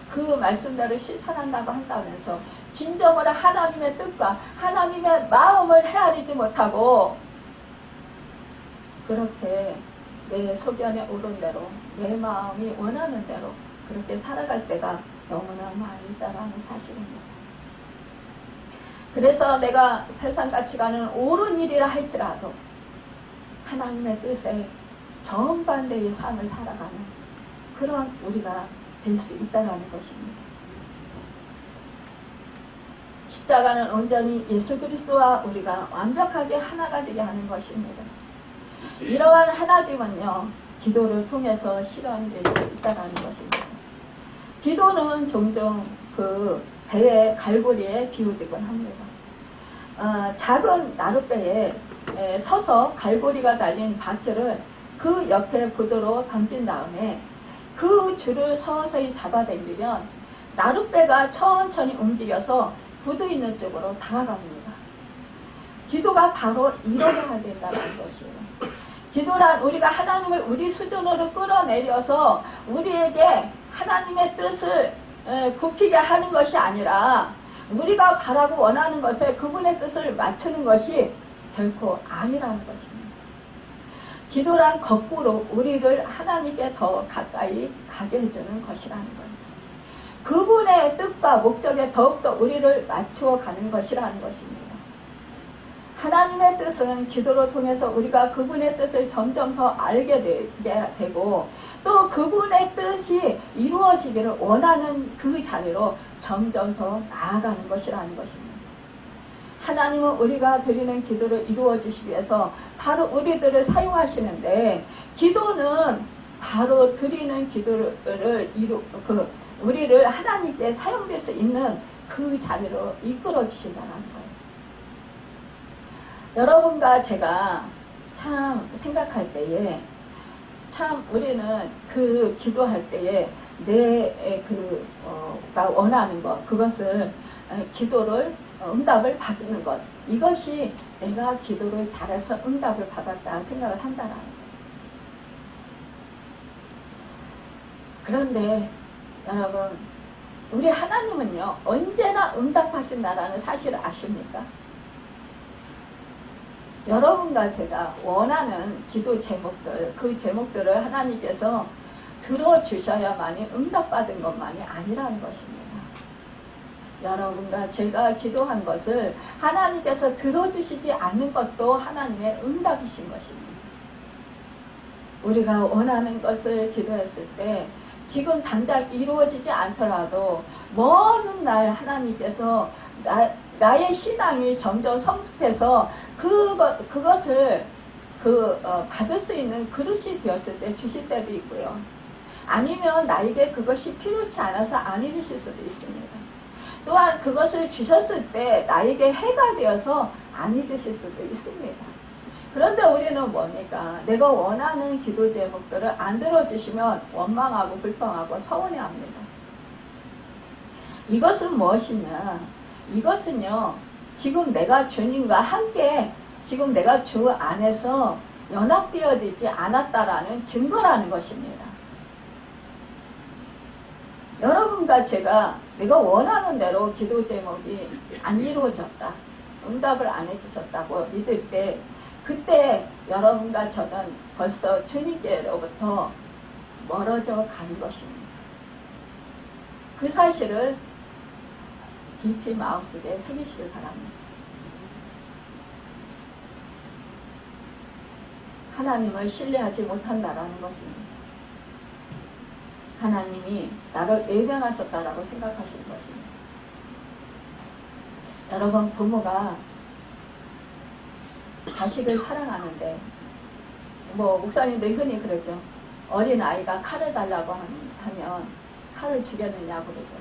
A: 그 말씀대로 실천한다고 한다면서 진정으로 하나님의 뜻과 하나님의 마음을 헤아리지 못하고 그렇게 내 소견에 오른 대로 내 마음이 원하는 대로 그렇게 살아갈 때가 너무나 많이 있다는 사실입니다. 그래서 내가 세상 가치관은 옳은 일이라 할지라도 하나님의 뜻에 정반대의 삶을 살아가는 그런 우리가 될 수 있다는 것입니다. 십자가는 온전히 예수 그리스도와 우리가 완벽하게 하나가 되게 하는 것입니다. 이러한 하나됨은요, 기도를 통해서 실현될 수 있다는 것입니다. 기도는 종종 그 배의 갈고리에 비유되곤 합니다. 작은 나룻배에 서서 갈고리가 달린 밧줄을 그 옆에 부도로 던진 다음에 그 줄을 서서히 잡아당기면 나룻배가 천천히 움직여서 부도 있는 쪽으로 다가갑니다. 기도가 바로 이러해야 된다는 것이에요. 기도란 우리가 하나님을 우리 수준으로 끌어내려서 우리에게 하나님의 뜻을 굽히게 하는 것이 아니라 우리가 바라고 원하는 것에 그분의 뜻을 맞추는 것이 결코 아니라는 것입니다. 기도란 거꾸로 우리를 하나님께 더 가까이 가게 해주는 것이라는 거예요. 그분의 뜻과 목적에 더욱더 우리를 맞추어 가는 것이라는 것입니다. 하나님의 뜻은 기도를 통해서 우리가 그분의 뜻을 점점 더 알게 되고 또 그분의 뜻이 이루어지기를 원하는 그 자리로 점점 더 나아가는 것이라는 것입니다. 하나님은 우리가 드리는 기도를 이루어 주시기 위해서 바로 우리들을 사용하시는데 기도는 바로 드리는 기도를 우리를 하나님께 사용될 수 있는 그 자리로 이끌어 주신다는 거예요. 여러분과 제가 참 생각할 때에 참 우리는 그 기도할 때에 내가 원하는 것 그것을 기도를 응답을 받는 것 이것이 내가 기도를 잘해서 응답을 받았다 생각을 한다라는 거예요. 그런데 여러분 우리 하나님은요 언제나 응답하신다라는 사실을 아십니까? 여러분과 제가 원하는 기도 제목들 그 제목들을 하나님께서 들어주셔야만이 응답받은 것만이 아니라는 것입니다. 여러분과 제가 기도한 것을 하나님께서 들어주시지 않는 것도 하나님의 응답이신 것입니다. 우리가 원하는 것을 기도했을 때 지금 당장 이루어지지 않더라도 먼 날 하나님께서 나의 신앙이 점점 성숙해서 그것을 받을 수 있는 그릇이 되었을 때 주실 때도 있고요. 아니면 나에게 그것이 필요치 않아서 안 이루실 수도 있습니다. 또한 그것을 주셨을 때 나에게 해가 되어서 안 잊으실 수도 있습니다. 그런데 우리는 뭡니까? 내가 원하는 기도 제목들을 안 들어주시면 원망하고 불평하고 서운해합니다. 이것은 무엇이냐? 이것은요 지금 내가 주님과 함께 지금 내가 주 안에서 연합되어지지 않았다라는 증거라는 것입니다. 여러분과 제가 내가 원하는 대로 기도 제목이 안 이루어졌다. 응답을 안 해주셨다고 믿을 때 그때 여러분과 저는 벌써 주님께로부터 멀어져 가는 것입니다. 그 사실을 깊이 마음속에 새기시길 바랍니다. 하나님을 신뢰하지 못한다라는 것입니다. 하나님이 나를 외면하셨다라고 생각하시는 것입니다. 여러분 부모가 자식을 사랑하는데 목사님도 흔히 그러죠. 어린아이가 칼을 달라고 하면 칼을 주겠느냐고 그러죠.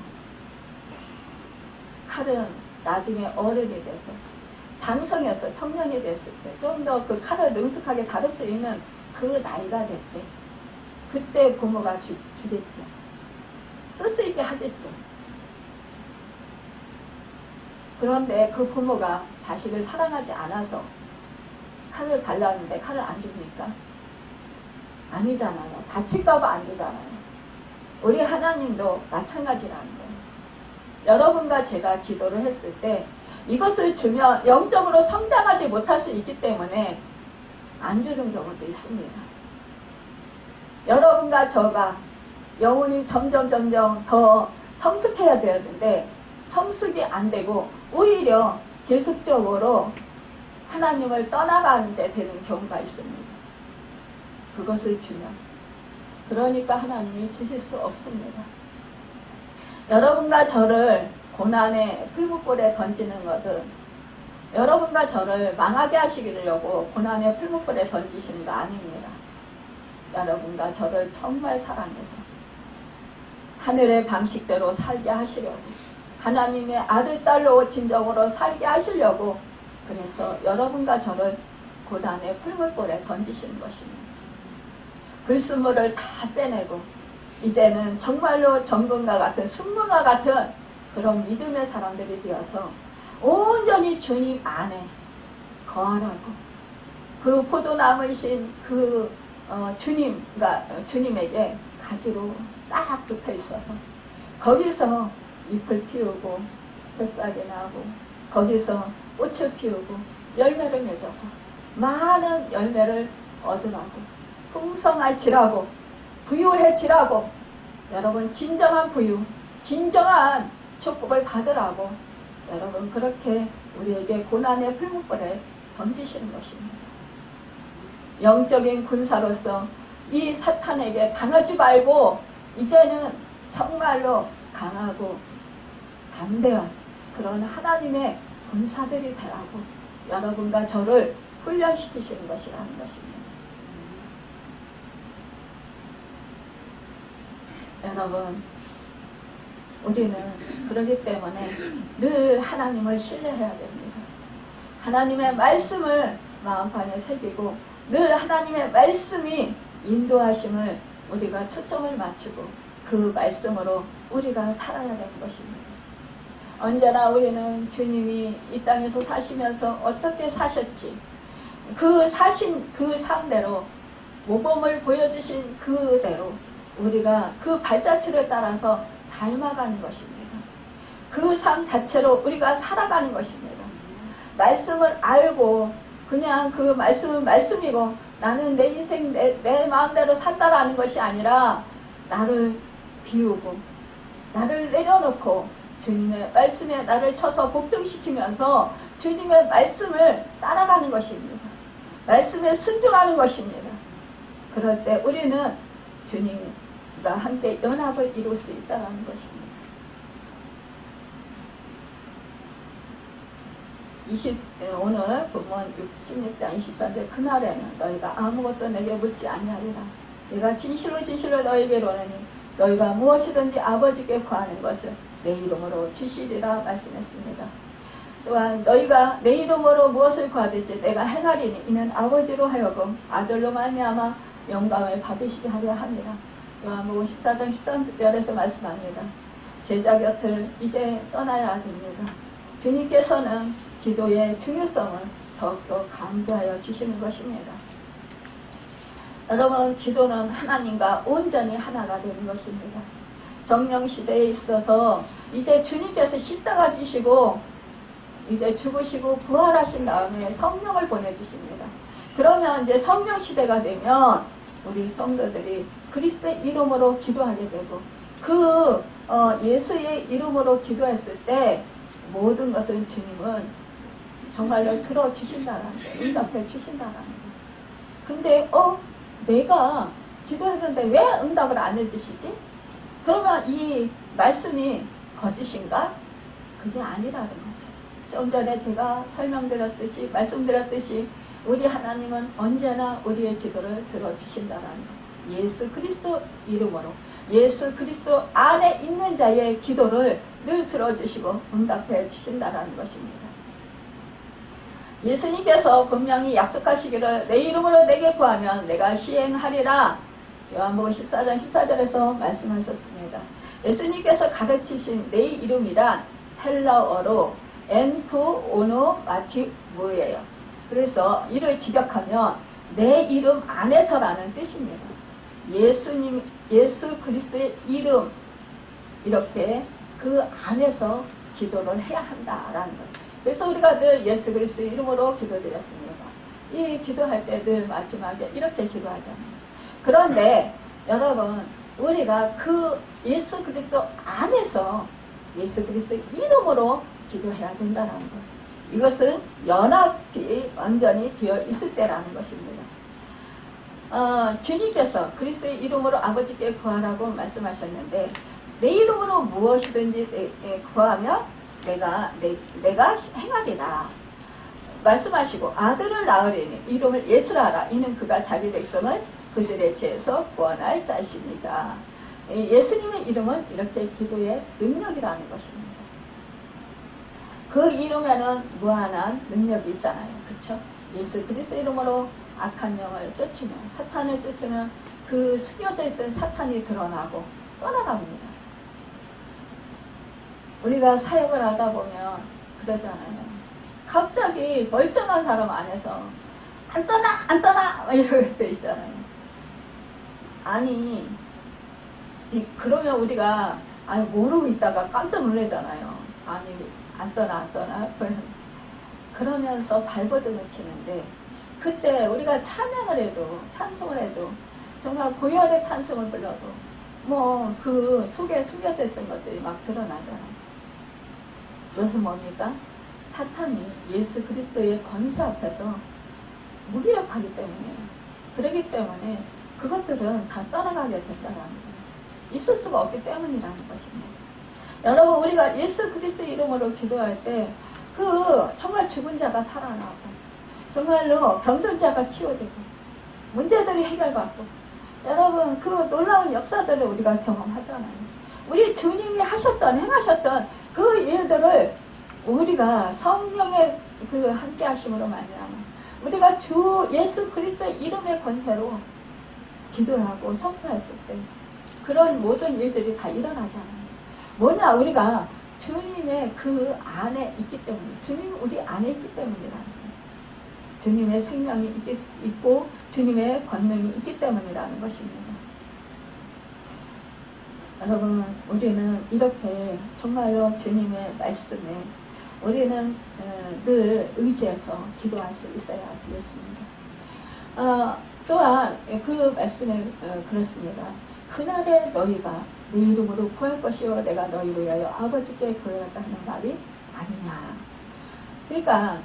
A: 칼은 나중에 어른이 돼서 장성해서 청년이 됐을 때 좀 더 그 칼을 능숙하게 다룰 수 있는 그 나이가 될 때 그때 부모가 주겠죠. 쓸 수 있게 하겠죠. 그런데 그 부모가 자식을 사랑하지 않아서 칼을 달라는데 칼을 안 줍니까? 아니잖아요. 다칠까봐 안 주잖아요. 우리 하나님도 마찬가지라는 거예요. 여러분과 제가 기도를 했을 때 이것을 주면 영적으로 성장하지 못할 수 있기 때문에 안 주는 경우도 있습니다. 여러분과 저가 영혼이 점점 더 성숙해야 되는데 성숙이 안 되고 오히려 계속적으로 하나님을 떠나가는 데 되는 경우가 있습니다. 그것을 주면 그러니까 하나님이 주실 수 없습니다. 여러분과 저를 고난의 풀무불에 던지는 것은 여러분과 저를 망하게 하시려고 고난의 풀무불에 던지시는 거 아닙니다. 여러분과 저를 정말 사랑해서 하늘의 방식대로 살게 하시려고 하나님의 아들, 딸로 진정으로 살게 하시려고 그래서 여러분과 저를 고난의 풀무불에 던지시는 것입니다. 불순물을 다 빼내고 이제는 정말로 정금과 같은 순금과 같은 그런 믿음의 사람들이 되어서 온전히 주님 안에 거하라고 그 포도나무이신 그 주님에게 가지로 딱 붙어 있어서 거기서 잎을 피우고 새싹이 나고 거기서 꽃을 피우고 열매를 맺어서 많은 열매를 얻으라고, 풍성해지라고, 부유해지라고, 여러분 진정한 부유, 진정한 축복을 받으라고 여러분 그렇게 우리에게 고난의 풀무불에 던지시는 것입니다. 영적인 군사로서 이 사탄에게 당하지 말고 이제는 정말로 강하고 담대한 그런 하나님의 군사들이 되라고 여러분과 저를 훈련시키시는 것이라는 것입니다. 여러분, 우리는 그러기 때문에 늘 하나님을 신뢰해야 됩니다. 하나님의 말씀을 마음판에 새기고 늘 하나님의 말씀이 인도하심을 우리가 초점을 맞추고 그 말씀으로 우리가 살아야 되는 것입니다. 언제나 우리는 주님이 이 땅에서 사시면서 어떻게 사셨지, 그 사신 그 삶대로 모범을 보여주신 그대로 우리가 그 발자취를 따라서 닮아가는 것입니다. 그 삶 자체로 우리가 살아가는 것입니다. 말씀을 알고 그냥 그 말씀은 말씀이고 나는 내 인생 내 마음대로 산다라는 것이 아니라 나를 비우고 나를 내려놓고 주님의 말씀에 나를 쳐서 복종시키면서 주님의 말씀을 따라가는 것입니다. 말씀에 순종하는 것입니다. 그럴 때 우리는 주님과 함께 연합을 이룰 수 있다는 것입니다. 20, 오늘 본문 16장 23절 그날에는 너희가 아무것도 내게 묻지 아니하리라. 내가 진실로 진실로 너희에게 이르노니 너희가 무엇이든지 아버지께 구하는 것을 내 이름으로 주시리라 말씀했습니다. 또한 너희가 내 이름으로 무엇을 구하든지 내가 행하리니 이는 아버지로 하여금 아들로 말미암아 영광을 받으시게 하려 합니다. 요한복음 14장 13절에서 말씀합니다. 제자 곁을 이제 떠나야 됩니다. 주님께서는 기도의 중요성을 더욱더 강조하여 주시는 것입니다. 여러분, 기도는 하나님과 온전히 하나가 되는 것입니다. 성령 시대에 있어서 이제 주님께서 십자가 지시고 이제 죽으시고 부활하신 다음에 성령을 보내주십니다. 그러면 이제 성령 시대가 되면 우리 성도들이 그리스도의 이름으로 기도하게 되고 그 예수의 이름으로 기도했을 때 모든 것을 주님은 정말로 들어주신다는 거예요. 응답해 주신다는 거예요. 근데 내가 기도했는데 왜 응답을 안 해주시지? 그러면 이 말씀이 거짓인가? 그게 아니라는 거죠. 좀 전에 제가 설명드렸듯이 말씀드렸듯이 우리 하나님은 언제나 우리의 기도를 들어주신다는 거예요. 예수 그리스도 이름으로 예수 그리스도 안에 있는 자의 기도를 늘 들어주시고 응답해 주신다는 것입니다. 예수님께서 분명히 약속하시기를 내 이름으로 내게 구하면 내가 시행하리라. 요한복음 14장 14절에서 말씀하셨습니다. 예수님께서 가르치신 내 이름이란 헬라어로 엔푸 오노 마티무예요. 그래서 이를 직역하면 내 이름 안에서라는 뜻입니다. 예수님, 예수 그리스도의 이름, 이렇게 그 안에서 기도를 해야 한다라는 거예요. 그래서 우리가 늘 예수 그리스도의 이름으로 기도드렸습니다. 이 기도할 때 늘 마지막에 이렇게 기도하잖아요. 그런데 여러분, 우리가 그 예수 그리스도 안에서 예수 그리스도의 이름으로 기도해야 된다는 거예요. 이것은 연합이 완전히 되어 있을 때라는 것입니다. 주님께서 그리스도의 이름으로 아버지께 구하라고 말씀하셨는데 내 이름으로 무엇이든지 구하면 내가 행하리라 말씀하시고 아들을 낳으리니 이름을 예수라 하라. 이는 그가 자기 백성을 그들의 죄에서 구원할 자십니다. 예수님의 이름은 이렇게 기도의 능력이라는 것입니다. 그 이름에는 무한한 능력이 있잖아요. 그렇죠? 예수 그리스도 이름으로 악한 영을 쫓으면 사탄을 쫓으면 그 숨겨져 있던 사탄이 드러나고 떠나갑니다. 우리가 사역을 하다 보면 그러잖아요. 갑자기 멀쩡한 사람 안에서 안 떠나 이럴 때 있잖아요. 아니 그러면 우리가 모르고 있다가 깜짝 놀라잖아요. 아니 안 떠나 그러면서 발버둥을 치는데 그때 우리가 찬양을 해도, 찬송을 해도, 정말 고열의 찬송을 불러도 뭐 그 속에 숨겨져 있던 것들이 막 드러나잖아요. 그것은 뭡니까? 사탄이 예수 그리스도의 권세 앞에서 무기력하기 때문에, 그러기 때문에 그것들은 다 떠나가게 된다는 거예요. 있을 수가 없기 때문이라는 것입니다. 여러분, 우리가 예수 그리스도 이름으로 기도할 때 정말 죽은 자가 살아나고, 정말로 병든 자가 치유되고, 문제들이 해결받고, 여러분 그 놀라운 역사들을 우리가 경험하잖아요. 우리 주님이 하셨던, 행하셨던 그 일들을 우리가 성령의 그 함께 하심으로 말미암아 우리가 주 예수 그리스도의 이름의 권세로 기도하고 선포했을 때 그런 모든 일들이 다 일어나잖아요. 뭐냐, 우리가 주님의 그 안에 있기 때문에, 주님 우리 안에 있기 때문이라는 거예요. 주님의 생명이 있고 주님의 권능이 있기 때문이라는 것입니다. 여러분, 우리는 이렇게 정말로 주님의 말씀에 우리는 늘 의지해서 기도할 수 있어야 되겠습니다. 또한 그 말씀에 그렇습니다. 그날에 너희가 내 이름으로 구할 것이요 내가 너희를 위하여 아버지께 구하였다 하는 말이 아니냐. 그러니까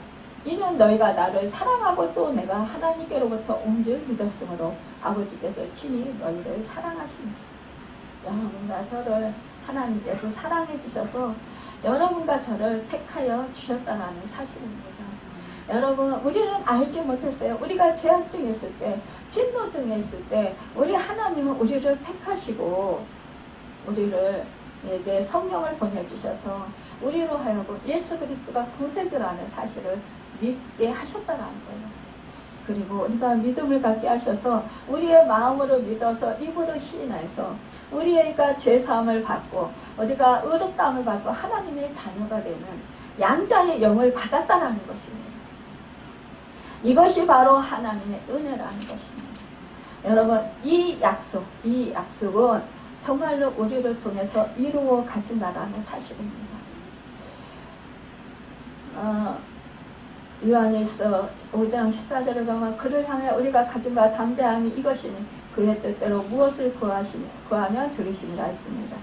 A: 이는 너희가 나를 사랑하고 또 내가 하나님께로부터 온 줄 믿었으므로 아버지께서 친히 너희를 사랑하십니다. 여러분과 저를 하나님께서 사랑해 주셔서 여러분과 저를 택하여 주셨다는 사실입니다. 여러분, 우리는 알지 못했어요. 우리가 죄악 중에 있을 때, 진노 중에 있을 때 우리 하나님은 우리를 택하시고 우리에게 성령을 보내주셔서 우리로 하여금 예수 그리스도가 구세주라는 사실을 믿게 하셨다는 거예요. 그리고 우리가 믿음을 갖게 하셔서 우리의 마음으로 믿어서 입으로 시인해서 우리가 죄사함을 받고 우리가 의롭다함을 받고 하나님의 자녀가 되는 양자의 영을 받았다는 것입니다. 이것이 바로 하나님의 은혜라는 것입니다. 여러분, 이 약속은 정말로 우리를 통해서 이루어 가신다라는 사실입니다. 요한일서 5장 14절을 보면 그를 향해 우리가 가진 바 담대함이 이것이니 그의 뜻대로 무엇을 구하면 들으심이라 했습니다.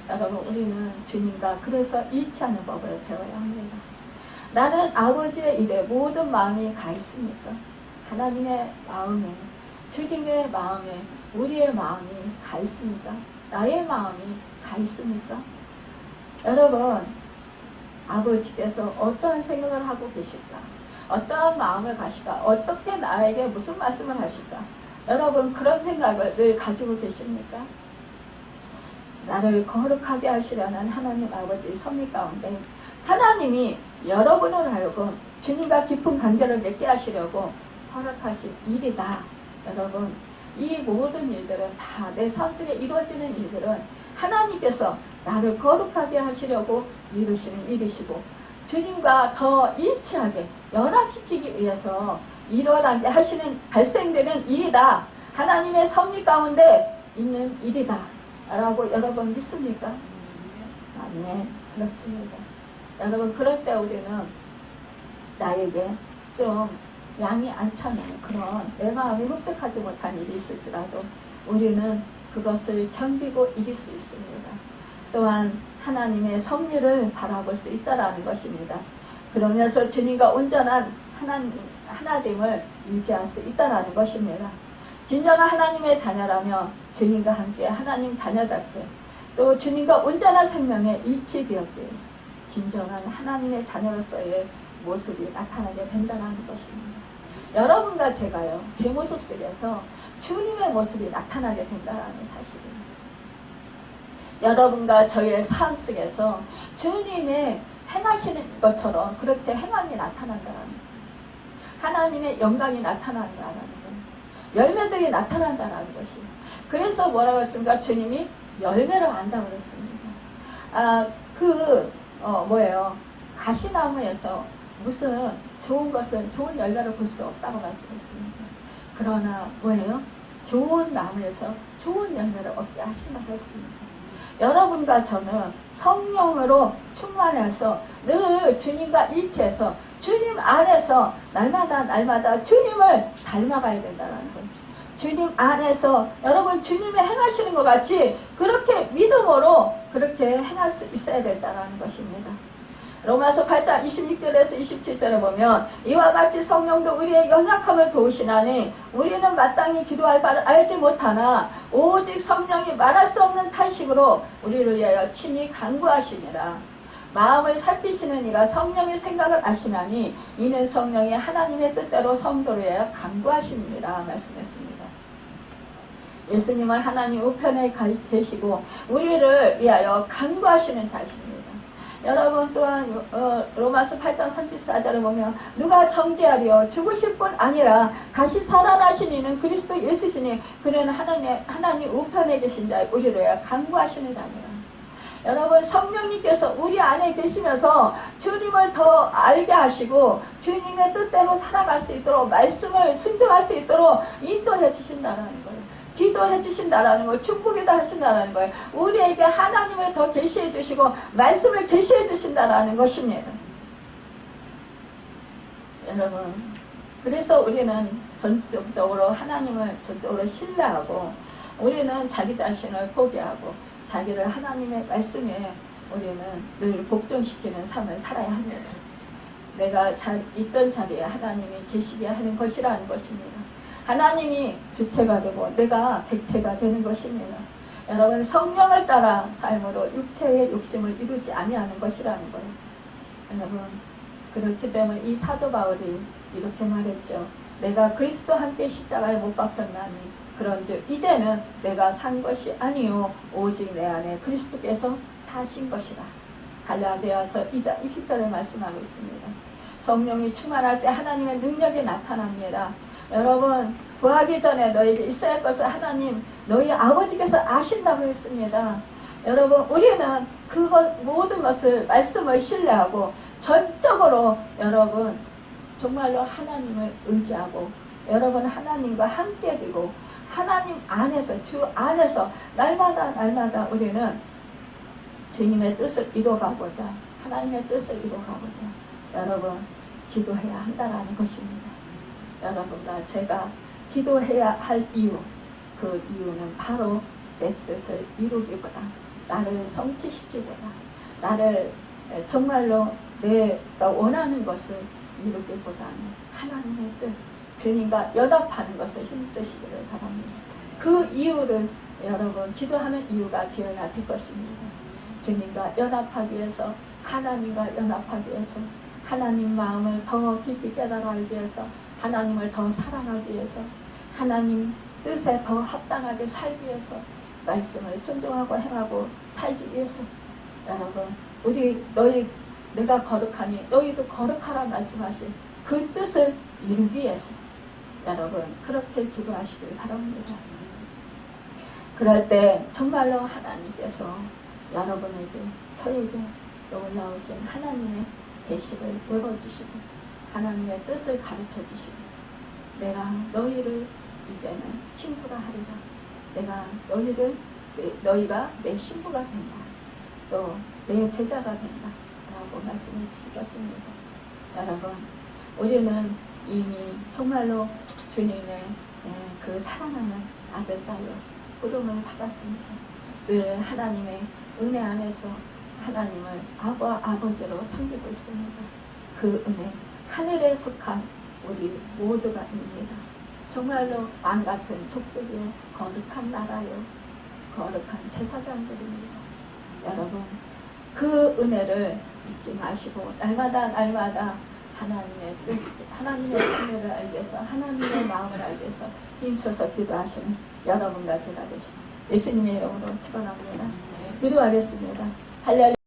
A: 여러분, 우리는 주님과 그래서 일치하는 법을 배워야 합니다. 나는 아버지의 일에 모든 마음이 가 있습니까? 하나님의 마음에, 주님의 마음에 우리의 마음이 가 있습니까? 나의 마음이 가 있습니까? 여러분, 아버지께서 어떠한 생각을 하고 계실까? 어떠한 마음을 가실까? 어떻게 나에게 무슨 말씀을 하실까? 여러분, 그런 생각을 늘 가지고 계십니까? 나를 거룩하게 하시려는 하나님 아버지 섭리 가운데 하나님이 여러분을 하여금 주님과 깊은 관계를 맺게 하시려고 허락하신 일이다. 여러분, 이 모든 일들은 다 내 삶 속에 이루어지는 일들은 하나님께서 나를 거룩하게 하시려고 이루시는 일이시고 주님과 더 일치하게 연합시키기 위해서 일어나게 하시는 발생되는 일이다. 하나님의 섭리 가운데 있는 일이다. 라고 여러분 믿습니까? 아멘. 그렇습니다. 여러분, 그럴 때 우리는 나에게 좀 양이 안 차는 그런 내 마음이 흡족하지 못한 일이 있을지라도 우리는 그것을 견디고 이길 수 있습니다. 또한 하나님의 섭리를 바라볼 수 있다라는 것입니다. 그러면서 주님과 온전한 하나님을 유지할 수 있다라는 것입니다. 진정한 하나님의 자녀라며 주님과 함께 하나님 자녀답게 또 주님과 온전한 생명에 일치되었기에 진정한 하나님의 자녀로서의 모습이 나타나게 된다는 것입니다. 여러분과 제가요, 제 모습 속에서 주님의 모습이 나타나게 된다는 사실입니다. 여러분과 저의 삶 속에서 주님의 행하시는 것처럼 그렇게 행함이 나타난다는 거예요. 하나님의 영광이 나타난다는 거예요. 열매들이 나타난다는 것이에요. 그래서 뭐라고 했습니까? 주님이 열매를 안다고 그랬습니다. 가시나무에서 무슨 좋은 것은 좋은 열매를 볼 수 없다고 말씀했습니다. 그러나 뭐예요? 좋은 나무에서 좋은 열매를 얻게 하신다고 했습니다. 여러분과 저는 성령으로 충만해서 늘 주님과 일치해서 주님 안에서 날마다 주님을 닮아가야 된다는 거예요. 주님 안에서 여러분 주님이 행하시는 것 같이 그렇게 믿음으로 그렇게 행할 수 있어야 된다는 것입니다. 로마서 8장 26절에서 27절에 보면 이와 같이 성령도 우리의 연약함을 도우시나니 우리는 마땅히 기도할 바를 알지 못하나 오직 성령이 말할 수 없는 탄식으로 우리를 위하여 친히 간구하시니라. 마음을 살피시는 이가 성령의 생각을 아시나니 이는 성령이 하나님의 뜻대로 성도를 위하여 간구하시니라 말씀했습니다. 예수님은 하나님 우편에 계시고 우리를 위하여 간구하시는 자십니다. 여러분 또한 로마서 8장 34절을 보면 누가 정죄하리요 죽으실 뿐 아니라 다시 살아나신 이는 그리스도 예수시니 그는 하나님 우편에 계신 자 우리를 위하여 간구하시는 자니라. 여러분 성령님께서 우리 안에 계시면서 주님을 더 알게 하시고 주님의 뜻대로 살아갈 수 있도록 말씀을 순종할 수 있도록 인도해 주신다는 거예요. 기도해 주신다라는 거예요. 축복이다 하신다라는 거예요. 우리에게 하나님을 더 계시해 주시고 말씀을 계시해 주신다라는 것입니다. 여러분 그래서 우리는 전적으로 하나님을 전적으로 신뢰하고 우리는 자기 자신을 포기하고 자기를 하나님의 말씀에 우리는 늘 복종시키는 삶을 살아야 합니다. 내가 있던 자리에 하나님이 계시게 하는 것이라는 것입니다. 하나님이 주체가 되고 내가 객체가 되는 것입니다. 여러분 성령을 따라 삶으로 육체의 욕심을 이루지 아니하는 것이라는 거예요. 여러분 그렇기 때문에 이 사도 바울이 이렇게 말했죠. 내가 그리스도 함께 십자가에 못 박혔나니 그런즉 이제는 내가 산 것이 아니요 오직 내 안에 그리스도께서 사신 것이라. 갈라디아서 2장 20절에 말씀하고 있습니다. 성령이 충만할 때 하나님의 능력이 나타납니다. 여러분 구하기 전에 너에게 있어야 할 것을 하나님 너희 아버지께서 아신다고 했습니다. 여러분 우리는 모든 것을 말씀을 신뢰하고 전적으로 여러분 정말로 하나님을 의지하고 여러분 하나님과 함께 되고 하나님 안에서 주 안에서 날마다 우리는 주님의 뜻을 이루어가고자 하나님의 뜻을 이루어가고자 여러분 기도해야 한다는 것입니다. 여러분과 제가 기도해야 할 이유 그 이유는 바로 내 뜻을 이루기보다 나를 성취시키보다 나를 정말로 내가 원하는 것을 이루기보다는 하나님의 뜻 주님과 연합하는 것을 힘쓰시기를 바랍니다. 그 이유를 여러분 기도하는 이유가 되어야 될 것입니다. 주님과 연합하기 위해서 하나님과 연합하기 위해서 하나님 마음을 더 깊이 깨달아 알기 위해서 하나님을 더 사랑하기 위해서 하나님 뜻에 더 합당하게 살기 위해서 말씀을 순종하고 행하고 살기 위해서 여러분 내가 거룩하니 너희도 거룩하라 말씀하신 그 뜻을 이루기 위해서 여러분 그렇게 기도하시길 바랍니다. 그럴 때 정말로 하나님께서 여러분에게 저에게 놀라우신 하나님의 계시를 열어주시고 하나님의 뜻을 가르쳐주시고 내가 너희를 이제는 친구라 하리라. 내가 너희가 내 신부가 된다. 또 내 제자가 된다. 라고 말씀해 주실 것입니다. 여러분 우리는 이미 정말로 주님의 그 사랑하는 아들 딸로 부름을 받았습니다. 늘 하나님의 은혜 안에서 하나님을 아버지로 섬기고 있습니다. 그 은혜 하늘에 속한 우리 모두가 입니다. 정말로 왕같은 족속이요 거룩한 나라요 거룩한 제사장들입니다. 여러분 그 은혜를 잊지 마시고 날마다 하나님의 뜻, 하나님의 은혜를 알기 위해서 하나님의 마음을 알기 위해서 힘써서 기도하시는 여러분과 제가 되십니다. 예수님의 이름으로 축원합니다. 기도하겠습니다. 할렐루야.